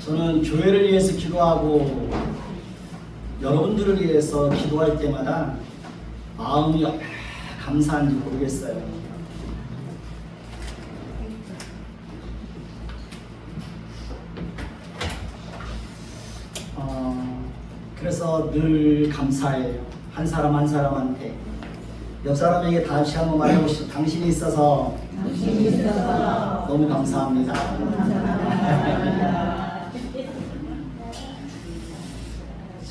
저는 교회를 위해서 기도하고 여러분들을 위해서 기도할 때마다 마음이 얼마나 감사한지 모르겠어요. 그래서 늘 감사해요. 한 사람 한 사람한테. 옆 사람에게 다시 한번 말하고 싶어. 당신이 있어서 너무 감사합니다.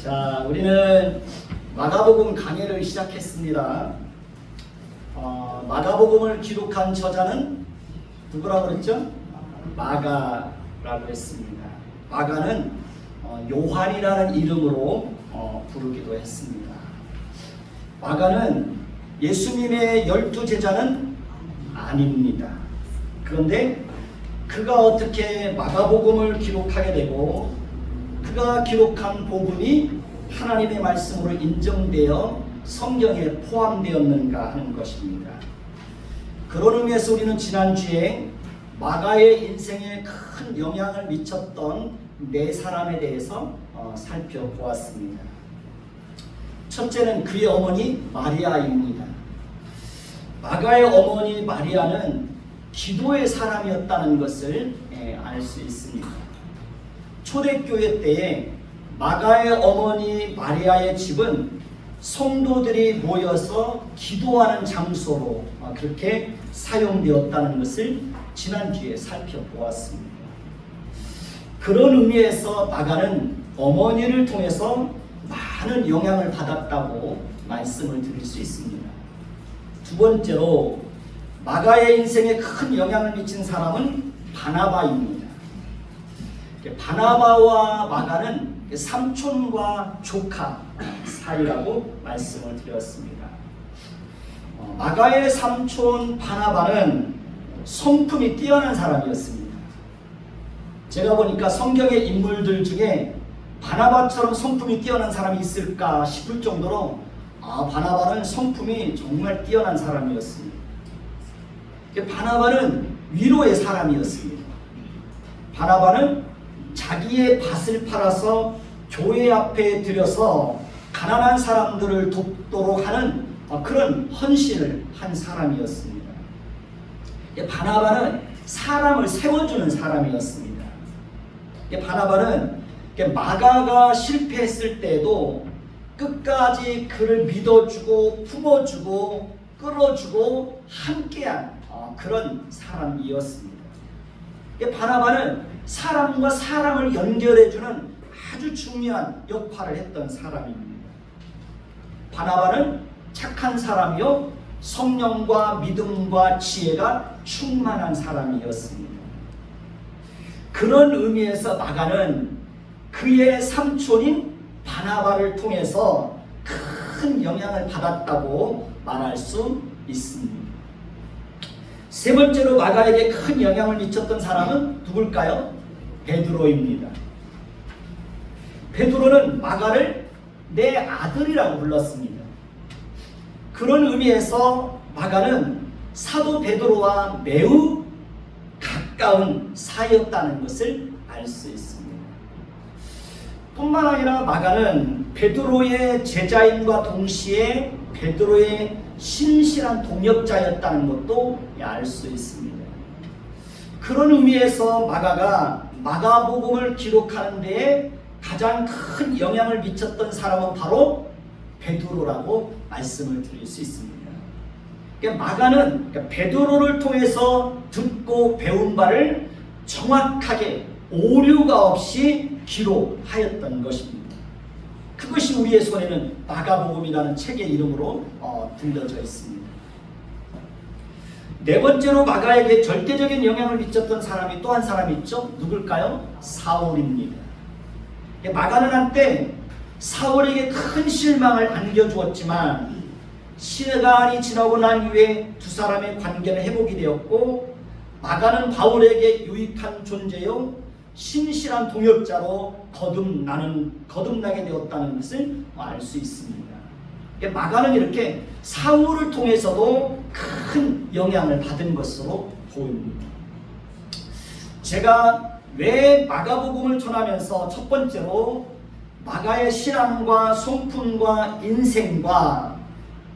자, 우리는 마가복음 강해를 시작했습니다. 마가복음을 기록한 저자는 누구라고 그랬죠? 마가라고 했습니다. 마가는 요한이라는 이름으로 부르기도 했습니다. 마가는 예수님의 12제자는 아닙니다. 그런데 그가 어떻게 마가복음을 기록하게 되고 그가 기록한 복음이 하나님의 말씀으로 인정되어 성경에 포함되었는가 하는 것입니다. 그런 의미에서 우리는 지난주에 마가의 인생에 큰 영향을 미쳤던 네 사람에 대해서 살펴보았습니다. 첫째는 그의 어머니 마리아입니다. 마가의 어머니 마리아는 기도의 사람이었다는 것을 알 수 있습니다. 초대교회 때에 마가의 어머니 마리아의 집은 성도들이 모여서 기도하는 장소로 그렇게 사용되었다는 것을 지난주에 살펴보았습니다. 그런 의미에서 마가는 어머니를 통해서 많은 영향을 받았다고 말씀을 드릴 수 있습니다. 두 번째로 마가의 인생에 큰 영향을 미친 사람은 바나바입니다. 바나바와 마가는 삼촌과 조카 사이라고 말씀을 드렸습니다. 마가의 삼촌 바나바는 성품이 뛰어난 사람이었습니다. 제가 보니까 성경의 인물들 중에 바나바처럼 성품이 뛰어난 사람이 있을까 싶을 정도로 바나바는 성품이 정말 뛰어난 사람이었습니다. 바나바는 위로의 사람이었습니다. 바나바는 자기의 밭을 팔아서 교회 앞에 들여서 가난한 사람들을 돕도록 하는 그런 헌신을 한 사람이었습니다. 바나바는 사람을 세워주는 사람이었습니다. 바나바는 마가가 실패했을 때에도 끝까지 그를 믿어주고 품어주고 끌어주고 함께한 그런 사람이었습니다. 바나바는 사람과 사람을 연결해주는 아주 중요한 역할을 했던 사람입니다. 바나바는 착한 사람이요 성령과 믿음과 지혜가 충만한 사람이었습니다. 그런 의미에서 마가는 그의 삼촌인 바나바를 통해서 큰 영향을 받았다고 말할 수 있습니다. 세 번째로 마가에게 큰 영향을 미쳤던 사람은 누굴까요? 베드로입니다. 베드로는 마가를 내 아들이라고 불렀습니다. 그런 의미에서 마가는 사도 베드로와 매우 가까운 사이였다는 것을 알 수 있습니다. 뿐만 아니라 마가는 베드로의 제자임과 동시에 베드로의 신실한 동역자였다는 것도 알 수 있습니다. 그런 의미에서 마가가 마가복음을 기록하는 데에 가장 큰 영향을 미쳤던 사람은 바로 베드로라고 말씀을 드릴 수 있습니다. 마가는 베드로를 통해서 듣고 배운 바를 정확하게 오류가 없이 기록하였던 것입니다. 그것이 우리의 손에는 마가복음이라는 책의 이름으로 들려져 있습니다. 네 번째로 마가에게 절대적인 영향을 미쳤던 사람이 또 한 사람이 있죠. 누굴까요? 사울입니다. 마가는 한때 사울에게 큰 실망을 안겨주었지만 시간이 지나고 난 이후에 두 사람의 관계는 회복이 되었고 마가는 바울에게 유익한 존재요 신실한 동역자로 거듭나게 되었다는 것을 알 수 있습니다. 마가는 이렇게 사울을 통해서도 큰 영향을 받은 것으로 보입니다. 제가 왜 마가복음을 전하면서 첫 번째로 마가의 신앙과 성품과 인생과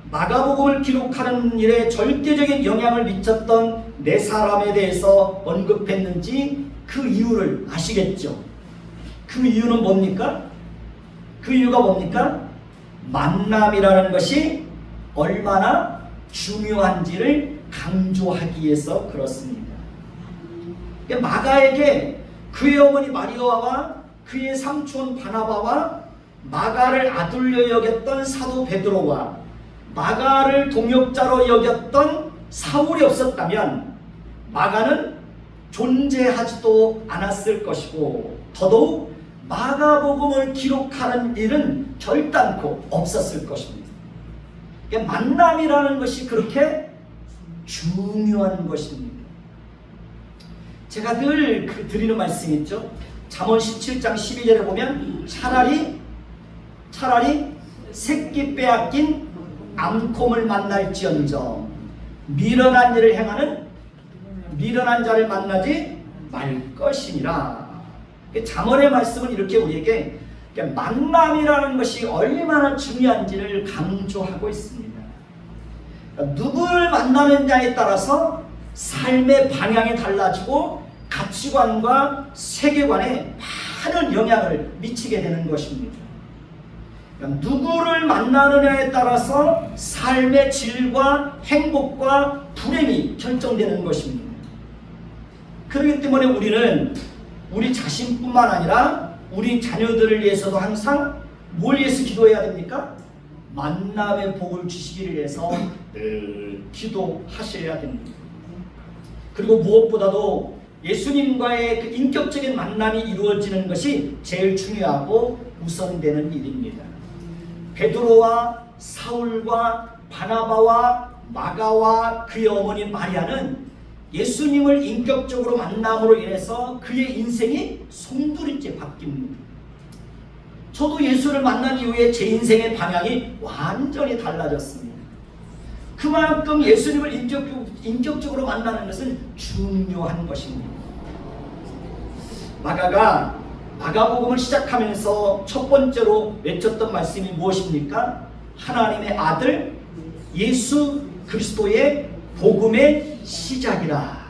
마가복음을 기록하는 일에 절대적인 영향을 미쳤던 네 사람에 대해서 언급했는지 그 이유를 아시겠죠? 그 이유는 뭡니까? 그 이유가 뭡니까? 만남이라는 것이 얼마나 중요한지를 강조하기 위해서 그렇습니다. 마가에게 그의 어머니 마리아와 그의 삼촌 바나바와 마가를 아들로 여겼던 사도 베드로와 마가를 동역자로 여겼던 사울이 없었다면 마가는 존재하지도 않았을 것이고 더더욱 마가복음을 기록하는 일은 결단코 없었을 것입니다. 만남이라는 것이 그렇게 중요한 것입니다. 제가 늘 드리는 말씀이 있죠. 잠언 17장 12절에 보면 차라리 새끼 빼앗긴 암콤을 만날지언정 미련한 일을 행하는 미련한 자를 만나지 말 것이니라. 잠언의 말씀은 이렇게 우리에게 만남이라는 것이 얼마나 중요한지를 강조하고 있습니다. 누구를 만나느냐에 따라서 삶의 방향이 달라지고 가치관과 세계관에 많은 영향을 미치게 되는 것입니다. 누구를 만나느냐에 따라서 삶의 질과 행복과 불행이 결정되는 것입니다. 그렇기 때문에 우리는 우리 자신뿐만 아니라 우리 자녀들을 위해서도 항상 뭘 위해서 기도해야 됩니까? 만남의 복을 주시기를 위해서 늘 기도하셔야 됩니다. 그리고 무엇보다도 예수님과의 그 인격적인 만남이 이루어지는 것이 제일 중요하고 우선되는 일입니다. 베드로와 사울과 바나바와 마가와 그의 어머니 마리아는 예수님을 인격적으로 만남으로 인해서 그의 인생이 송두리째 바뀝니다. 저도 예수를 만난 이후에 제 인생의 방향이 완전히 달라졌습니다. 그만큼 예수님을 인격적으로 만나는 것은 중요한 것입니다. 마가가 마가복음을 시작하면서 첫 번째로 외쳤던 말씀이 무엇입니까? 하나님의 아들 예수 그리스도의 복음의 시작이라.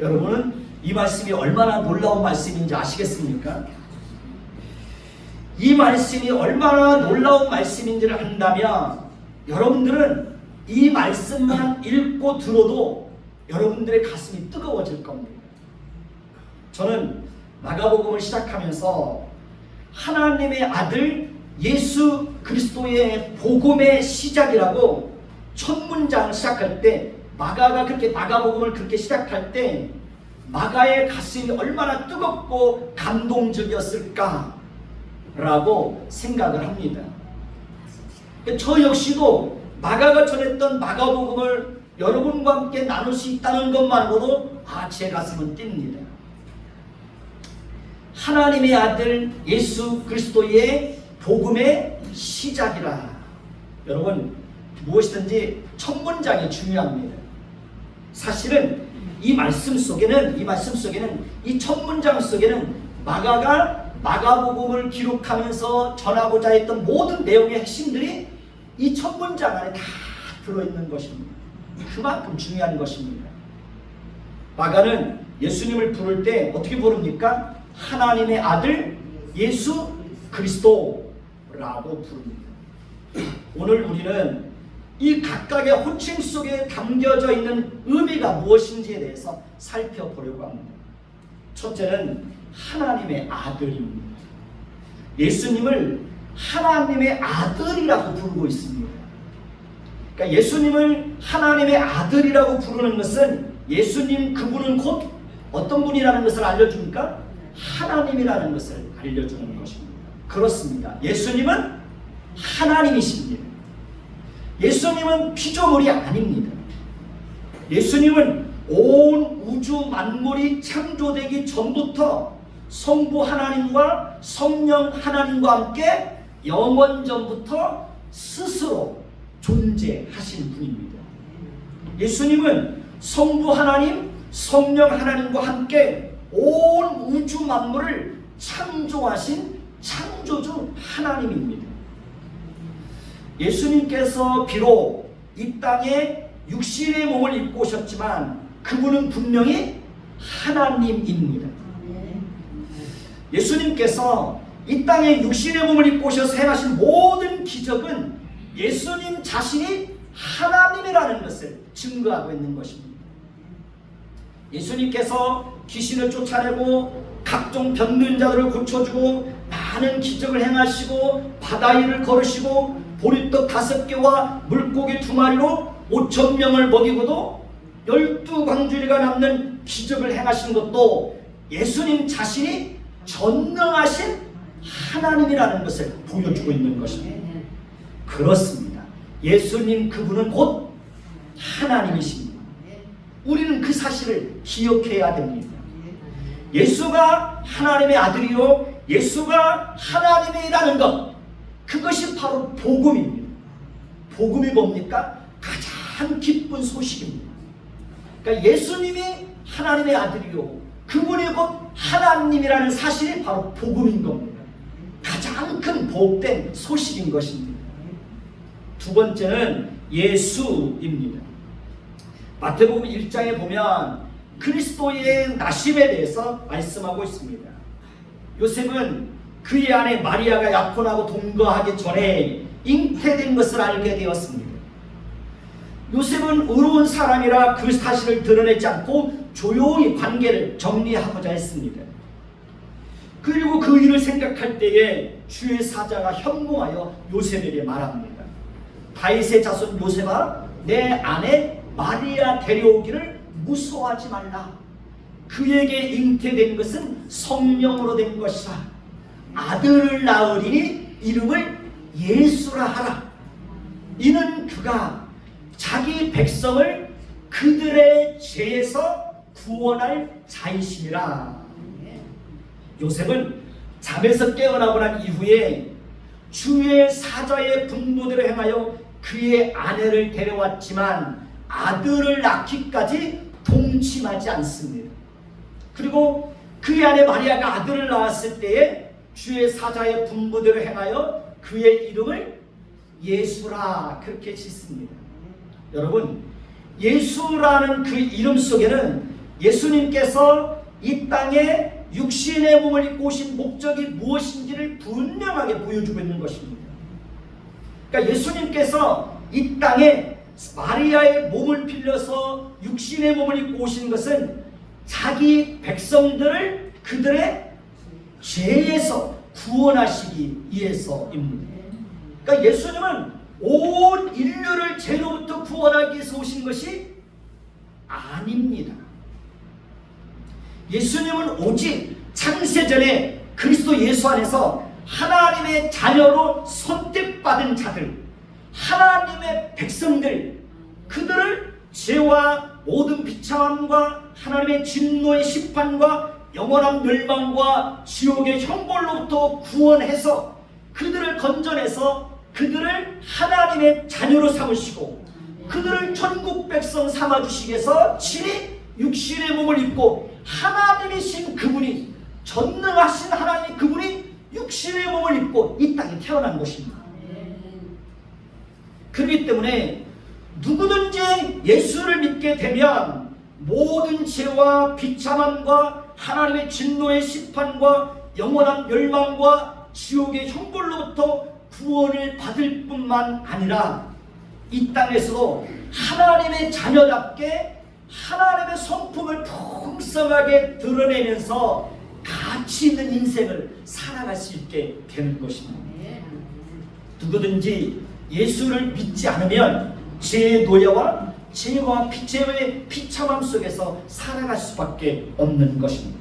여러분은 이 말씀이 얼마나 놀라운 말씀인지 아시겠습니까? 이 말씀이 얼마나 놀라운 말씀인지를 안다면 여러분들은 이 말씀만 읽고 들어도 여러분들의 가슴이 뜨거워질 겁니다. 저는 마가복음을 시작하면서 하나님의 아들 예수 그리스도의 복음의 시작이라고 첫 문장을 시작할 때 마가복음을 그렇게 시작할 때 마가의 가슴이 얼마나 뜨겁고 감동적이었을까라고 생각을 합니다. 저 역시도 마가가 전했던 마가복음을 여러분과 함께 나눌 수 있다는 것만으로도 제 가슴은 뜁니다. 하나님의 아들 예수 그리스도의 복음의 시작이라. 여러분 무엇이든지 첫 문장이 중요합니다. 사실은 이 말씀 속에는 이 첫 문장 속에는 마가가 마가복음을 기록하면서 전하고자 했던 모든 내용의 핵심들이 이 첫 문장 안에 다 들어있는 것입니다. 그만큼 중요한 것입니다. 마가는 예수님을 부를 때 어떻게 부릅니까? 하나님의 아들 예수 그리스도라고 부릅니다. 오늘 우리는 이 각각의 호칭 속에 담겨져 있는 의미가 무엇인지에 대해서 살펴보려고 합니다. 첫째는 하나님의 아들입니다. 예수님을 하나님의 아들이라고 부르고 있습니다. 그러니까 예수님을 하나님의 아들이라고 부르는 것은 예수님 그분은 곧 어떤 분이라는 것을 알려줍니까? 하나님이라는 것을 알려주는 것입니다. 그렇습니다. 예수님은 하나님이십니다. 예수님은 피조물이 아닙니다. 예수님은 온 우주 만물이 창조되기 전부터 성부 하나님과 성령 하나님과 함께 영원 전부터 스스로 존재하신 분입니다. 예수님은 성부 하나님, 성령 하나님과 함께 온 우주 만물을 창조하신 창조주 하나님입니다. 예수님께서 비록 이 땅에 육신의 몸을 입고 오셨지만 그분은 분명히 하나님입니다. 예수님께서 이 땅에 육신의 몸을 입고 오셔서 행하신 모든 기적은 예수님 자신이 하나님이라는 것을 증거하고 있는 것입니다. 예수님께서 귀신을 쫓아내고 각종 병든 자들을 고쳐주고 많은 기적을 행하시고 바다 위를 걸으시고 보리떡 5개와 물고기 2마리로 5,000명을 먹이고도 12광주리가 남는 기적을 행하신 것도 예수님 자신이 전능하신 하나님이라는 것을 보여주고 있는 것입니다. 그렇습니다. 예수님 그분은 곧 하나님이십니다. 우리는 그 사실을 기억해야 됩니다. 예수가 하나님의 아들이요 예수가 하나님이라는 것, 그것이 바로 복음입니다. 복음이 뭡니까? 가장 기쁜 소식입니다. 그러니까 예수님이 하나님의 아들이요 그분이 곧 하나님이라는 사실이 바로 복음인 겁니다. 가장 큰 복된 소식인 것입니다. 두 번째는 예수입니다. 마태복음 1장에 보면 그리스도의 나심에 대해서 말씀하고 있습니다. 요셉은 그의 아내 마리아가 약혼하고 동거하기 전에 잉태된 것을 알게 되었습니다. 요셉은 의로운 사람이라 그 사실을 드러내지 않고 조용히 관계를 정리하고자 했습니다. 그리고 그 일을 생각할 때에 주의 사자가 현몽하여 요셉에게 말합니다. 다윗의 자손 요셉아, 내 아내 마리아 데려오기를 무서워하지 말라. 그에게 잉태된 것은 성령으로 된 것이라. 아들을 낳으리니 이름을 예수라 하라. 이는 그가 자기 백성을 그들의 죄에서 구원할 자이심이라. 요셉은 잠에서 깨어나고 난 이후에 주의 사자의 분부대로 행하여 그의 아내를 데려왔지만 아들을 낳기까지 동침하지 않습니다. 그리고 그의 아내 마리아가 아들을 낳았을 때에 주의 사자의 분부대로 행하여 그의 이름을 예수라 그렇게 짓습니다. 여러분, 예수라는 그 이름 속에는 예수님께서 이 땅에 육신의 몸을 입고 오신 목적이 무엇인지를 분명하게 보여주고 있는 것입니다. 그러니까 예수님께서 이 땅에 마리아의 몸을 빌려서 육신의 몸을 입고 오신 것은 자기 백성들을 그들의 죄에서 구원하시기 위해서입니다. 그러니까 예수님은 온 인류를 죄로부터 구원하기 위해서 오신 것이 아닙니다. 예수님은 오직 창세전에 그리스도 예수 안에서 하나님의 자녀로 선택받은 자들, 하나님의 백성들, 그들을 죄와 모든 비참함과 하나님의 진노의 심판과 영원한 멸망과 지옥의 형벌로부터 구원해서 그들을 건져내서 그들을 하나님의 자녀로 삼으시고 그들을 천국 백성 삼아주시기 위해서 친히 육신의 몸을 입고 하나님이신 그분이, 전능하신 하나님 그분이 육신의 몸을 입고 이 땅에 태어난 것입니다. 그렇기 때문에 누구든지 예수를 믿게 되면 모든 죄와 비참함과 하나님의 진노의 심판과 영원한 멸망과 지옥의 형벌로부터 구원을 받을 뿐만 아니라 이 땅에서도 하나님의 자녀답게 하나님의 성품을 풍성하게 드러내면서 가치 있는 인생을 살아갈 수 있게 되는 것입니다. 누구든지 예수를 믿지 않으면 죄의 노예와 죄와 죄의 비참함 속에서 살아갈 수밖에 없는 것입니다.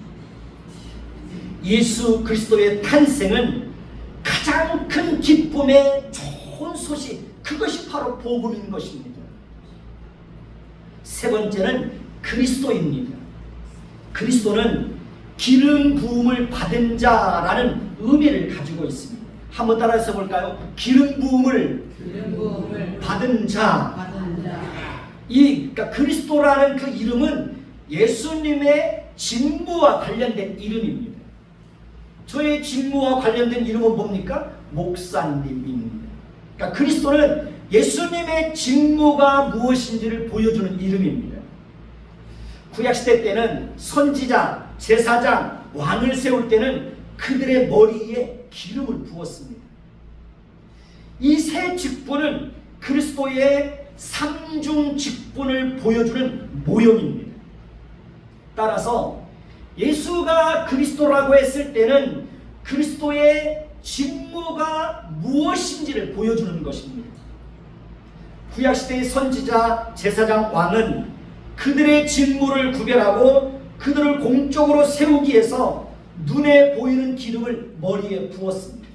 예수 그리스도의 탄생은 가장 큰 기쁨의 좋은 소식, 그것이 바로 복음인 것입니다. 세 번째는 그리스도입니다. 그리스도는 기름 부음을 받은 자라는 의미를 가지고 있습니다. 한번 따라서 볼까요? 기름 부음을 받은 자. 그러니까 그리스도라는 그 이름은 예수님의 직무와 관련된 이름입니다. 저의 직무와 관련된 이름은 뭡니까? 목사님입니다. 그러니까 그리스도는 예수님의 직무가 무엇인지를 보여주는 이름입니다. 구약시대 때는 선지자, 제사장, 왕을 세울 때는 그들의 머리에 기름을 부었습니다. 이 세 직분은 그리스도의 삼중 직분을 보여주는 모형입니다. 따라서 예수가 그리스도라고 했을 때는 그리스도의 직무가 무엇인지를 보여주는 것입니다. 구약시대의 선지자, 제사장, 왕은 그들의 직무를 구별하고 그들을 공적으로 세우기 위해서 눈에 보이는 기름을 머리에 부었습니다.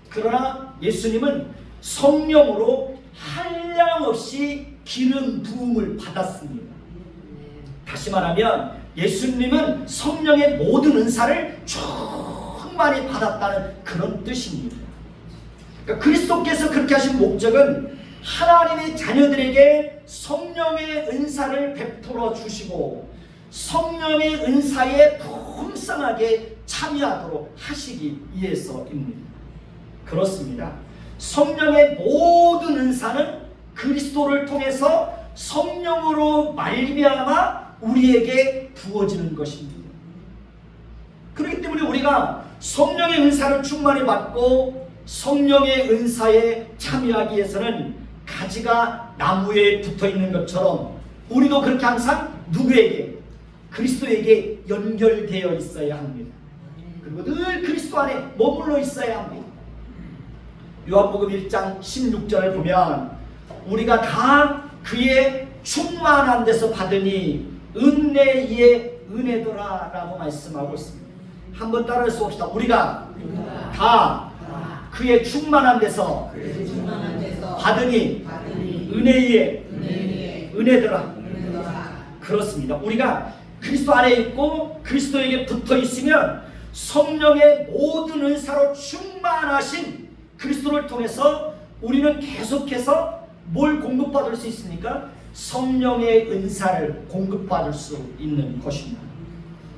그러나 예수님은 성령으로 한량없이 기름 부음을 받았습니다. 다시 말하면 예수님은 성령의 모든 은사를 충만히 받았다는 그런 뜻입니다. 그러니까 그리스도께서 그렇게 하신 목적은 하나님의 자녀들에게 성령의 은사를 베풀어 주시고 성령의 은사에 풍성하게 참여하도록 하시기 위해서입니다. 그렇습니다. 성령의 모든 은사는 그리스도를 통해서 성령으로 말미암아 우리에게 부어지는 것입니다. 그렇기 때문에 우리가 성령의 은사를 충만히 받고 성령의 은사에 참여하기 위해서는 가지가 나무에 붙어있는 것처럼 우리도 그렇게 항상 누구에게? 그리스도에게 연결되어 있어야 합니다. 그리고 늘 그리스도 안에 머물러 있어야 합니다. 요한복음 1장 16절을 보면 우리가 다 그의 충만한 데서 받으니 은혜 위에 은혜더라 라고 말씀하고 있습니다. 한번 따라서 봅시다. 우리가 다 그의 충만한 데서 받으니 은혜 위에 은혜더라. 그렇습니다. 우리가 그리스도 안에 있고 그리스도에게 붙어 있으면 성령의 모든 은사로 충만하신 그리스도를 통해서 우리는 계속해서 뭘 공급받을 수 있습니까? 성령의 은사를 공급받을 수 있는 것입니다.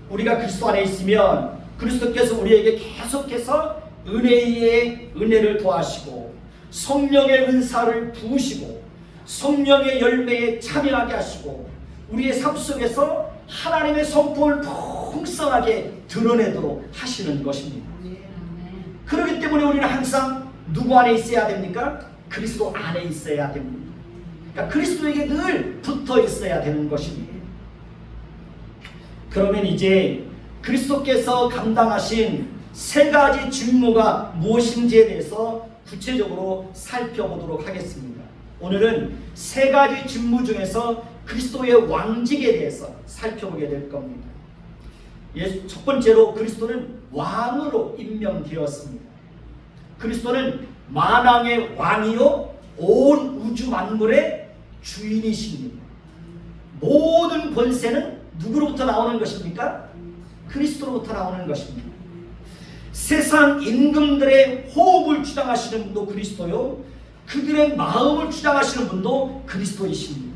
우리가 그리스도 안에 있으면 그리스도께서 우리에게 계속해서 은혜 위에 은혜를 더하시고 성령의 은사를 부으시고 성령의 열매에 참여하게 하시고 우리의 삶 속에서 하나님의 성품을 풍성하게 드러내도록 하시는 것입니다. 그렇기 때문에 우리는 항상 누구 안에 있어야 됩니까? 그리스도 안에 있어야 됩니다. 그러니까 그리스도에게 늘 붙어 있어야 되는 것입니다. 그러면 이제 그리스도께서 감당하신 세 가지 직무가 무엇인지에 대해서 구체적으로 살펴보도록 하겠습니다. 오늘은 세 가지 직무 중에서 그리스도의 왕직에 대해서 살펴보게 될 겁니다. 첫 번째로 그리스도는 왕으로 임명되었습니다. 그리스도는 만왕의 왕이요 온 우주 만물의 주인이십니다. 모든 권세는 누구로부터 나오는 것입니까? 그리스도로부터 나오는 것입니다. 세상 임금들의 호흡을 주장하시는 분도 그리스도요 그들의 마음을 주장하시는 분도 그리스도이십니다.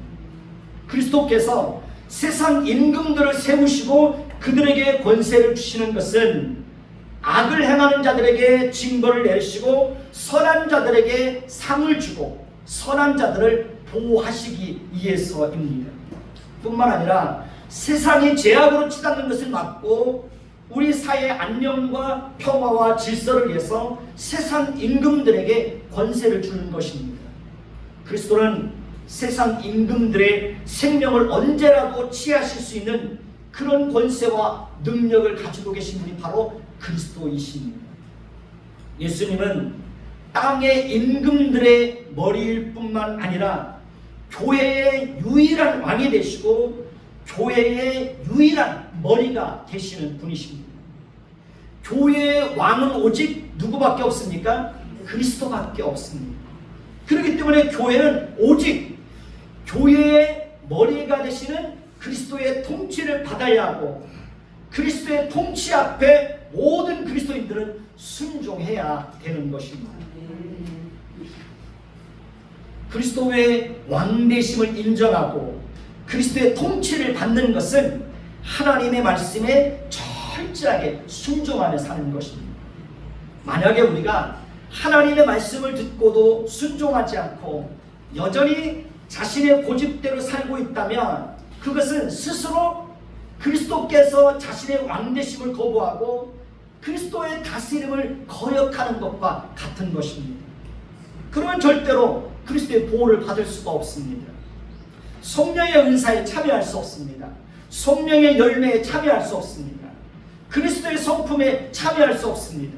그리스도께서 세상 임금들을 세우시고 그들에게 권세를 주시는 것은 악을 행하는 자들에게 징벌을 내리시고 선한 자들에게 상을 주고 선한 자들을 보호하시기 위해서입니다. 뿐만 아니라 세상이 죄악으로 치닫는 것을 막고 우리 사회의 안녕과 평화와 질서를 위해서 세상 임금들에게 권세를 주는 것입니다. 그리스도는 세상 임금들의 생명을 언제라도 취하실 수 있는 그런 권세와 능력을 가지고 계신 분이 바로 그리스도이십니다. 예수님은 땅의 임금들의 머리일 뿐만 아니라 교회의 유일한 왕이 되시고 교회의 유일한 머리가 되시는 분이십니다. 교회의 왕은 오직 누구밖에 없습니까? 그리스도밖에 없습니다. 그렇기 때문에 교회는 오직 교회의 머리가 되시는 그리스도의 통치를 받아야 하고 그리스도의 통치 앞에 모든 그리스도인들은 순종해야 되는 것입니다. 그리스도의 왕되심을 인정하고 그리스도의 통치를 받는 것은 하나님의 말씀에 철저하게 순종하며 사는 것입니다. 만약에 우리가 하나님의 말씀을 듣고도 순종하지 않고 여전히 자신의 고집대로 살고 있다면 그것은 스스로 그리스도께서 자신의 왕되심을 거부하고 그리스도의 다스림을 거역하는 것과 같은 것입니다. 그러면 절대로 그리스도의 보호를 받을 수가 없습니다. 성령의 은사에 참여할 수 없습니다. 성령의 열매에 참여할 수 없습니다. 그리스도의 성품에 참여할 수 없습니다.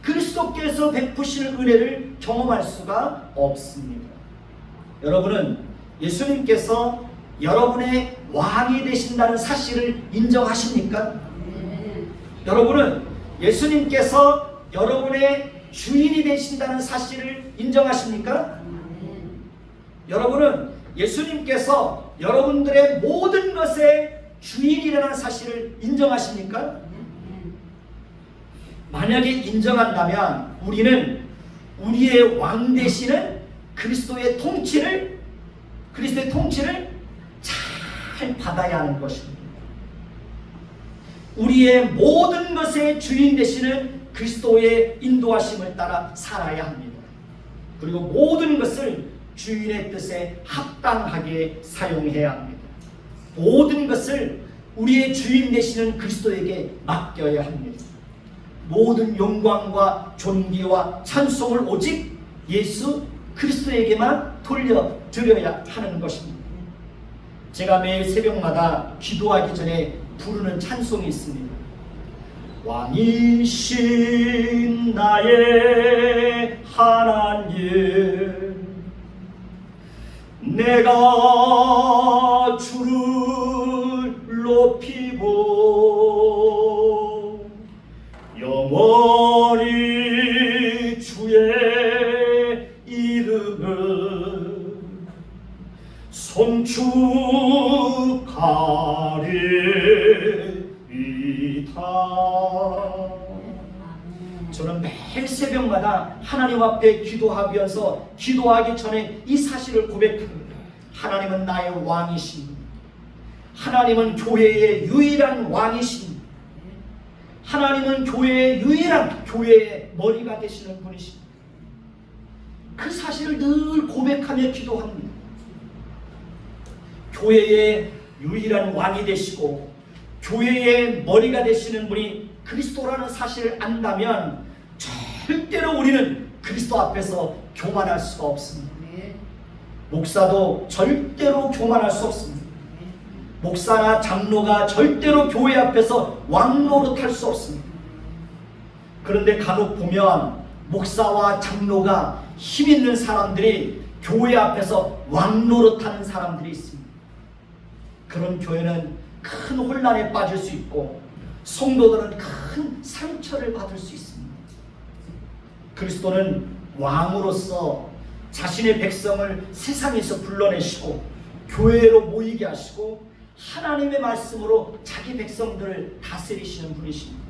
그리스도께서 베푸시는 은혜를 경험할 수가 없습니다. 여러분은 예수님께서 여러분의 왕이 되신다는 사실을 인정하십니까? 여러분은 예수님께서 여러분의 주인이 되신다는 사실을 인정하십니까? 여러분은 예수님께서 여러분들의 모든 것의 주인이라는 사실을 인정하십니까? 만약에 인정한다면 우리는 우리의 왕 되시는 그리스도의 통치를 잘 받아야 하는 것입니다. 우리의 모든 것의 주인 되시는 그리스도의 인도하심을 따라 살아야 합니다. 그리고 모든 것을 주인의 뜻에 합당하게 사용해야 합니다. 모든 것을 우리의 주인 되시는 그리스도에게 맡겨야 합니다. 모든 영광과 존귀와 찬송을 오직 예수 그리스도에게만 돌려드려야 하는 것입니다. 제가 매일 새벽마다 기도하기 전에 부르는 찬송이 있습니다. 왕이신 나의 하나님, 내가 주를 높이고 영원히 주의 이름을 송축하리이다. 저는 매일 새벽마다 하나님 앞에 기도하면서 기도하기 전에 이 사실을 고백합니다. 하나님은 나의 왕이십니다. 하나님은 교회의 유일한 왕이십니다. 하나님은 교회의 유일한 교회의 머리가 되시는 분이십니다. 그 사실을 늘 고백하며 기도합니다. 교회의 유일한 왕이 되시고 교회의 머리가 되시는 분이 그리스도라는 사실을 안다면 절대로 우리는 그리스도 앞에서 교만할 수가 없습니다. 목사도 절대로 교만할 수 없습니다. 목사나 장로가 절대로 교회 앞에서 왕노릇할 수 없습니다. 그런데 간혹 보면 목사와 장로가 힘 있는 사람들이 교회 앞에서 왕노릇하는 사람들이 있습니다. 그런 교회는 큰 혼란에 빠질 수 있고 성도들은 큰 상처를 받을 수 있습니다. 그리스도는 왕으로서 자신의 백성을 세상에서 불러내시고 교회로 모이게 하시고 하나님의 말씀으로 자기 백성들을 다스리시는 분이십니다.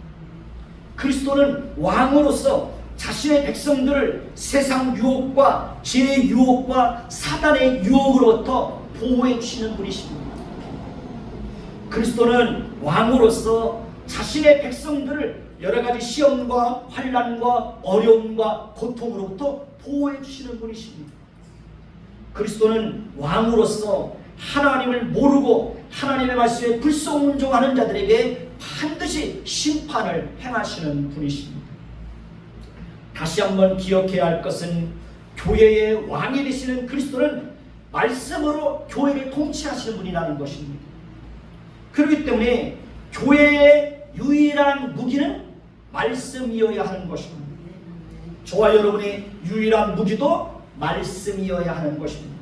그리스도는 왕으로서 자신의 백성들을 세상 유혹과 죄의 유혹과 사단의 유혹으로부터 보호해 주시는 분이십니다. 그리스도는 왕으로서 자신의 백성들을 여러 가지 시험과 환난과 어려움과 고통으로부터 보호해 주시는 분이십니다. 그리스도는 왕으로서 하나님을 모르고 하나님의 말씀에 불순종하는 자들에게 반드시 심판을 행하시는 분이십니다. 다시 한번 기억해야 할 것은 교회의 왕이 되시는 그리스도는 말씀으로 교회를 통치하시는 분이라는 것입니다. 그렇기 때문에 교회의 유일한 무기는 말씀이어야 하는 것입니다. 저와 여러분의 유일한 무기도 말씀이어야 하는 것입니다.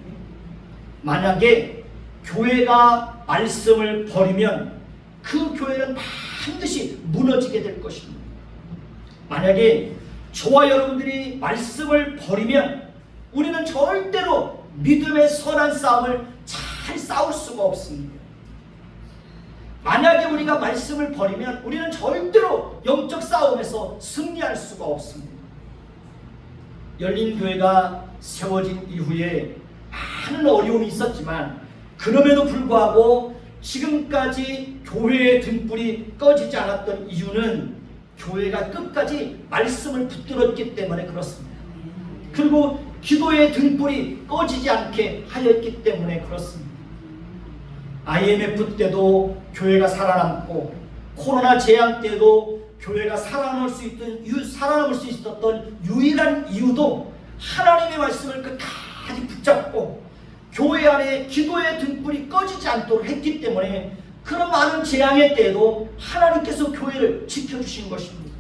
만약에 교회가 말씀을 버리면 그 교회는 반드시 무너지게 될 것입니다. 만약에 저와 여러분들이 말씀을 버리면 우리는 절대로 믿음의 선한 싸움을 잘 싸울 수가 없습니다. 만약에 우리가 말씀을 버리면 우리는 절대로 영적 싸움에서 승리할 수가 없습니다. 열린교회가 세워진 이후에 많은 어려움이 있었지만 그럼에도 불구하고 지금까지 교회의 등불이 꺼지지 않았던 이유는 교회가 끝까지 말씀을 붙들었기 때문에 그렇습니다. 그리고 기도의 등불이 꺼지지 않게 하였기 때문에 그렇습니다. IMF 때도 교회가 살아남고 코로나 재앙 때도 교회가 살아남을 수 있었던 유일한 이유도 하나님의 말씀을 끝까지 붙잡고 교회 안에 기도의 등불이 꺼지지 않도록 했기 때문에 그런 많은 재앙의 때에도 하나님께서 교회를 지켜주신 것입니다.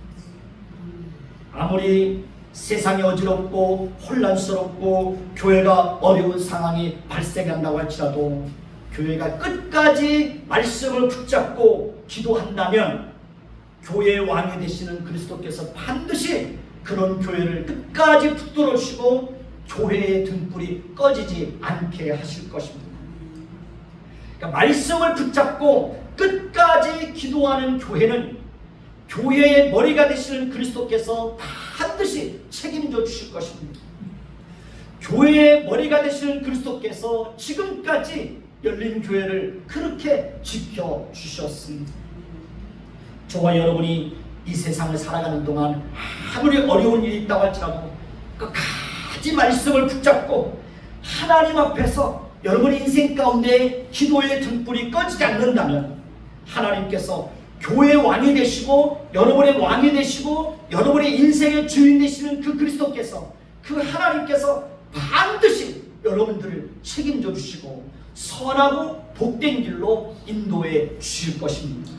아무리 세상이 어지럽고 혼란스럽고 교회가 어려운 상황이 발생한다고 할지라도 교회가 끝까지 말씀을 붙잡고 기도한다면 교회의 왕이 되시는 그리스도께서 반드시 그런 교회를 끝까지 붙들어 주시고 교회의 등불이 꺼지지 않게 하실 것입니다. 그러니까 말씀을 붙잡고 끝까지 기도하는 교회는 교회의 머리가 되시는 그리스도께서 반드시 책임져 주실 것입니다. 교회의 머리가 되시는 그리스도께서 지금까지 열린 교회를 그렇게 지켜주셨습니다. 저와 여러분이 이 세상을 살아가는 동안 아무리 어려운 일이 있다고 할지라도 끝까지 말씀을 붙잡고 하나님 앞에서 여러분의 인생 가운데 기도의 등불이 꺼지지 않는다면 하나님께서 교회의 왕이 되시고 여러분의 왕이 되시고 여러분의 인생의 주인 되시는 그 그리스도께서 그 하나님께서 반드시 여러분들을 책임져 주시고 선하고 복된 길로 인도해 주실 것입니다.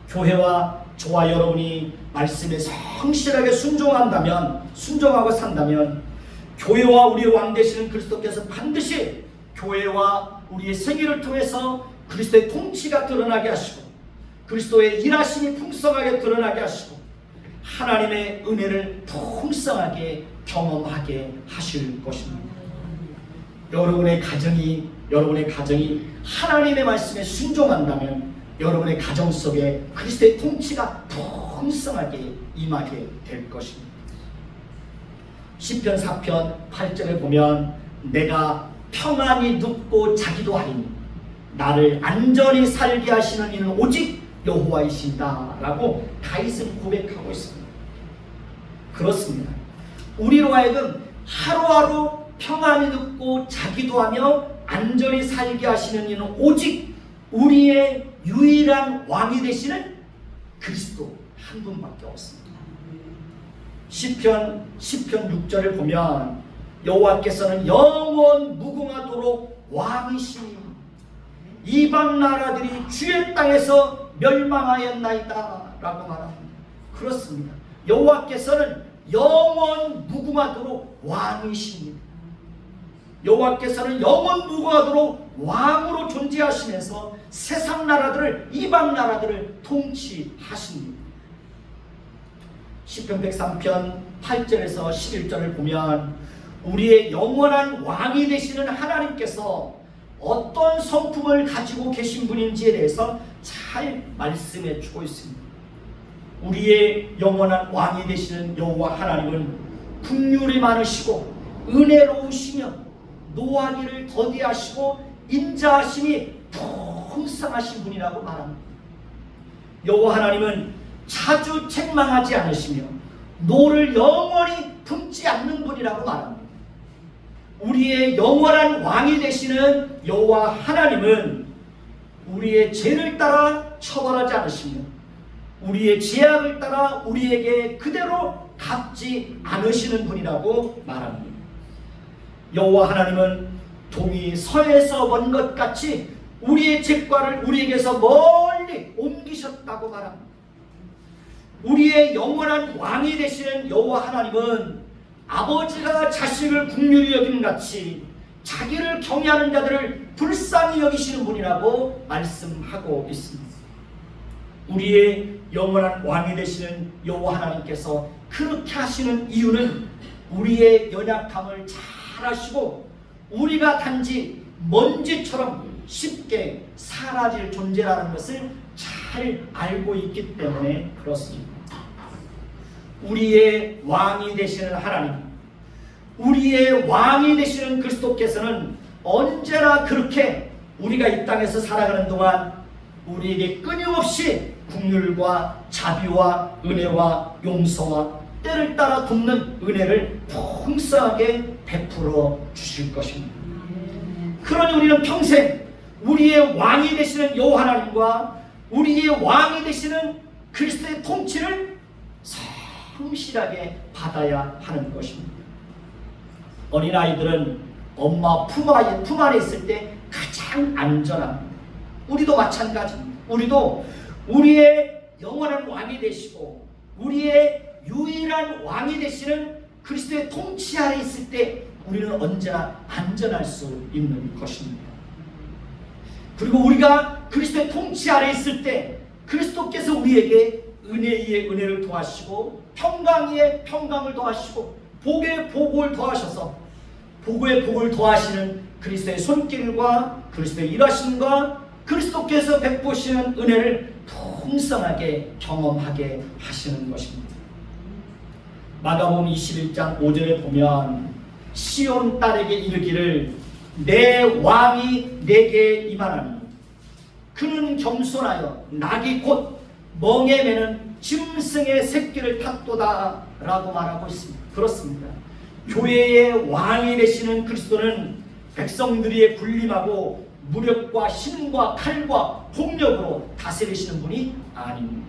교회와 저와 여러분이 말씀에 성실하게 순종하고 산다면 교회와 우리의 왕 되시는 그리스도께서 반드시 교회와 우리의 생애를 통해서 그리스도의 통치가 드러나게 하시고 그리스도의 일하심이 풍성하게 드러나게 하시고 하나님의 은혜를 풍성하게 경험하게 하실 것입니다. 여러분의 가정이 하나님의 말씀에 순종한다면 여러분의 가정 속에 그리스도의 통치가 풍성하게 임하게 될 것입니다. 시편 4편 8절에 보면 내가 평안히 눕고 자기도 하리니 나를 안전히 살게 하시는 이는 오직 여호와이시다 라고 다윗은 고백하고 있습니다. 그렇습니다. 우리로 하여금 하루하루 평안히 눕고 자기도 하며 안전히 살게 하시는 이는 오직 우리의 유일한 왕이 되시는 그리스도 한 분밖에 없습니다. 시편 6절을 보면 여호와께서는 영원 무궁하도록 왕이시니 이방 나라들이 주의 땅에서 멸망하였나이다 라고 말합니다. 그렇습니다. 여호와께서는 영원 무궁하도록 왕이십니다. 여호와께서는 영원 무궁하도록 왕으로 존재하시면서 세상 나라들을 이방 나라들을 통치하십니다. 시편 103편 8절에서 11절을 보면 우리의 영원한 왕이 되시는 하나님께서 어떤 성품을 가지고 계신 분인지에 대해서 잘 말씀해 주고 있습니다. 우리의 영원한 왕이 되시는 여호와 하나님은 긍휼이 많으시고 은혜로우시며 노하기를 더디하시고 인자하심이 풍성하신 분이라고 말합니다. 여호와 하나님은 자주 책망하지 않으시며 노를 영원히 품지 않는 분이라고 말합니다. 우리의 영원한 왕이 되시는 여호와 하나님은 우리의 죄를 따라 처벌하지 않으시며 우리의 죄악을 따라 우리에게 그대로 갚지 않으시는 분이라고 말합니다. 여호와 하나님은 동이 서에서 먼 것 같이 우리의 죄과를 우리에게서 멀리 옮기셨다고 말합니다. 우리의 영원한 왕이 되시는 여호와 하나님은 아버지가 자식을 긍휼히 여김 같이 자기를 경외하는 자들을 불쌍히 여기시는 분이라고 말씀하고 있습니다. 우리의 영원한 왕이 되시는 여호와 하나님께서 그렇게 하시는 이유는 우리의 연약함을 잘 아시고 우리가 단지 먼지처럼 쉽게 사라질 존재라는 것을 잘 알고 있기 때문에 그렇습니다. 우리의 왕이 되시는 하나님, 우리의 왕이 되시는 그리스도께서는 언제나 그렇게 우리가 이 땅에서 살아가는 동안 우리에게 끊임없이 긍휼과 자비와 은혜와 용서와 때를 따라 돕는 은혜를 풍성하게 베풀어 주실 것입니다. 그러니 우리는 평생 우리의 왕이 되시는 여호와 하나님과 우리의 왕이 되시는 그리스도의 통치를 성실하게 받아야 하는 것입니다. 어린아이들은 엄마 품 안에 있을 때 가장 안전합니다. 우리도 마찬가지입니다. 우리도 우리의 영원한 왕이 되시고 우리의 유일한 왕이 되시는 그리스도의 통치 아래 있을 때 우리는 언제나 안전할 수 있는 것입니다. 그리고 우리가 그리스도의 통치 아래 있을 때 그리스도께서 우리에게 은혜 위에 은혜를 더하시고 평강 위에 평강을 더하시고 복에 복을 더하셔서 복에 복을 더하시는 그리스도의 손길과 그리스도의 일하심과 그리스도께서 베푸시는 은혜를 풍성하게 경험하게 하시는 것입니다. 마가복음 21장 5절에 보면 시온 딸에게 이르기를 내 왕이 내게 임하나니 그는 겸손하여 낙이 곧 멍에 매는 짐승의 새끼를 탔도다 라고 말하고 있습니다. 그렇습니다. 교회의 왕이 되시는 그리스도는 백성들이 군림하고 무력과 힘과 칼과 폭력으로 다스리시는 분이 아닙니다.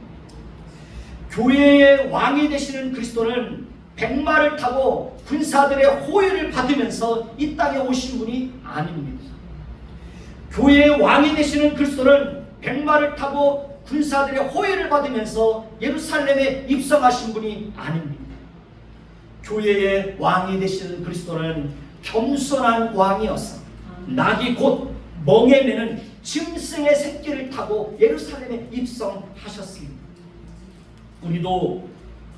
교회의 왕이 되시는 그리스도는 백마를 타고 군사들의 호위를 받으면서 이 땅에 오신 분이 아닙니다. 교회의 왕이 되시는 그리스도는 백마를 타고 군사들의 호위를 받으면서 예루살렘에 입성하신 분이 아닙니다. 교회의 왕이 되시는 그리스도는 겸손한 왕이어서 낙이 곧 멍에 매는 짐승의 새끼를 타고 예루살렘에 입성하셨습니다. 우리도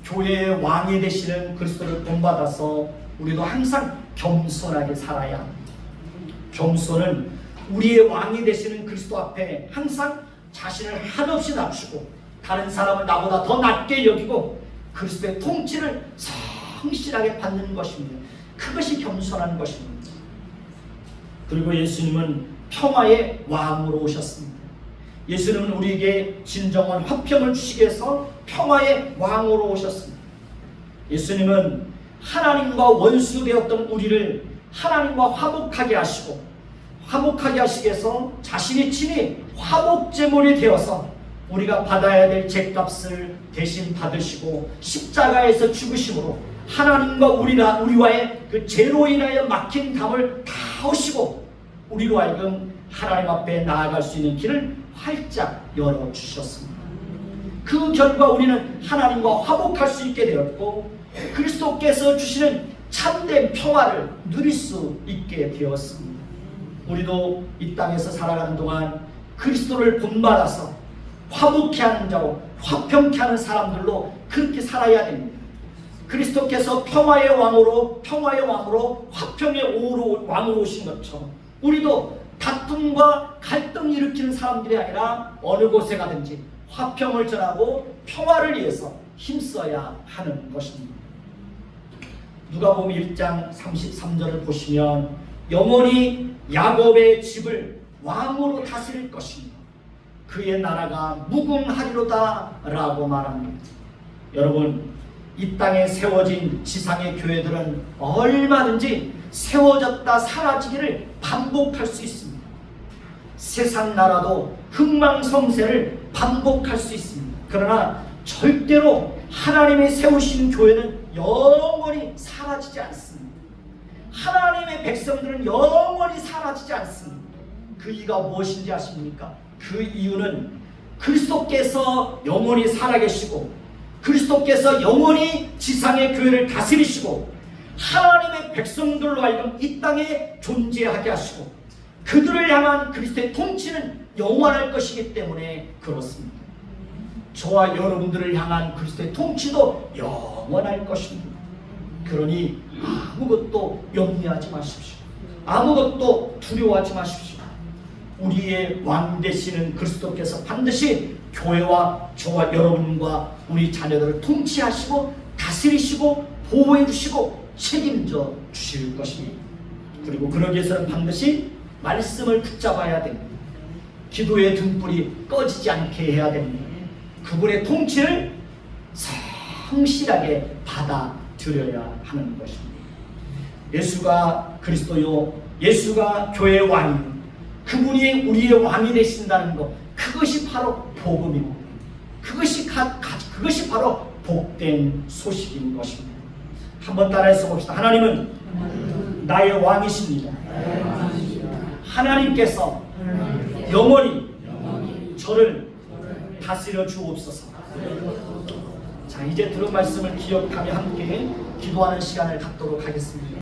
교회의 왕이 되시는 그리스도를 본받아서 우리도 항상 겸손하게 살아야 합니다. 겸손은 우리의 왕이 되시는 그리스도 앞에 항상 자신을 한없이 낮추고 다른 사람을 나보다 더 낮게 여기고 그리스도의 통치를 성실하게 받는 것입니다. 그것이 겸손한 것입니다. 그리고 예수님은 평화의 왕으로 오셨습니다. 예수님은 우리에게 진정한 화평을 주시기 위해서 평화의 왕으로 오셨습니다. 예수님은 하나님과 원수 되었던 우리를 하나님과 화목하게 하시고 화목하게 하시기 위해서 자신이 친히 화목제물이 되어서 우리가 받아야 될 죄값을 대신 받으시고 십자가에서 죽으심으로 하나님과 우리와의 그 죄로 인하여 막힌 담을 다 오시고 우리로 하여금 하나님 앞에 나아갈 수 있는 길을 활짝 열어주셨습니다. 그 결과 우리는 하나님과 화목할 수 있게 되었고 그리스도께서 주시는 참된 평화를 누릴 수 있게 되었습니다. 우리도 이 땅에서 살아가는 동안 그리스도를 본받아서 화목케 하는 자로 화평케 하는 사람들로 그렇게 살아야 됩니다. 그리스도께서 평화의 왕으로 화평의 왕으로 오신 것처럼 우리도 다툼과 갈등을 일으키는 사람들이 아니라 어느 곳에 가든지 화평을 전하고 평화를 위해서 힘써야 하는 것입니다. 누가복음 1장 33절을 보시면 영원히 야곱의 집을 왕으로 다스릴 것입니다. 그의 나라가 무궁하리로다 라고 말합니다. 여러분, 이 땅에 세워진 지상의 교회들은 얼마든지 세워졌다 사라지기를 반복할 수 있습니다. 세상 나라도 흥망성쇠를 반복할 수 있습니다. 그러나 절대로 하나님이 세우신 교회는 영원히 사라지지 않습니다. 하나님의 백성들은 영원히 사라지지 않습니다. 그 이유가 무엇인지 아십니까? 그 이유는 그리스도께서 영원히 살아계시고 그리스도께서 영원히 지상의 교회를 다스리시고 하나님의 백성들로 하여금 이 땅에 존재하게 하시고 그들을 향한 그리스도의 통치는 영원할 것이기 때문에 그렇습니다. 저와 여러분들을 향한 그리스도의 통치도 영원할 것입니다. 그러니 아무것도 염려하지 마십시오. 아무것도 두려워하지 마십시오. 우리의 왕 되시는 그리스도께서 반드시 교회와 저와 여러분과 우리 자녀들을 통치하시고 다스리시고 보호해 주시고 책임져 주실 것입니다. 그리고 그러기 위해서는 반드시 말씀을 붙잡아야 됩니다. 기도의 등불이 꺼지지 않게 해야 됩니다. 그분의 통치를 성실하게 받아들여야 하는 것입니다. 예수가 그리스도요, 예수가 교회의 왕이요, 그분이 우리의 왕이 되신다는 것, 그것이 바로 복음입니다. 그것이 바로 복된 소식인 것입니다. 한번 따라해서 봅시다. 하나님은 나의 왕이십니다. 하나님께서 영원히 저를 다스려 주옵소서. 자, 이제 들은 말씀을 기억하며 함께 기도하는 시간을 갖도록 하겠습니다.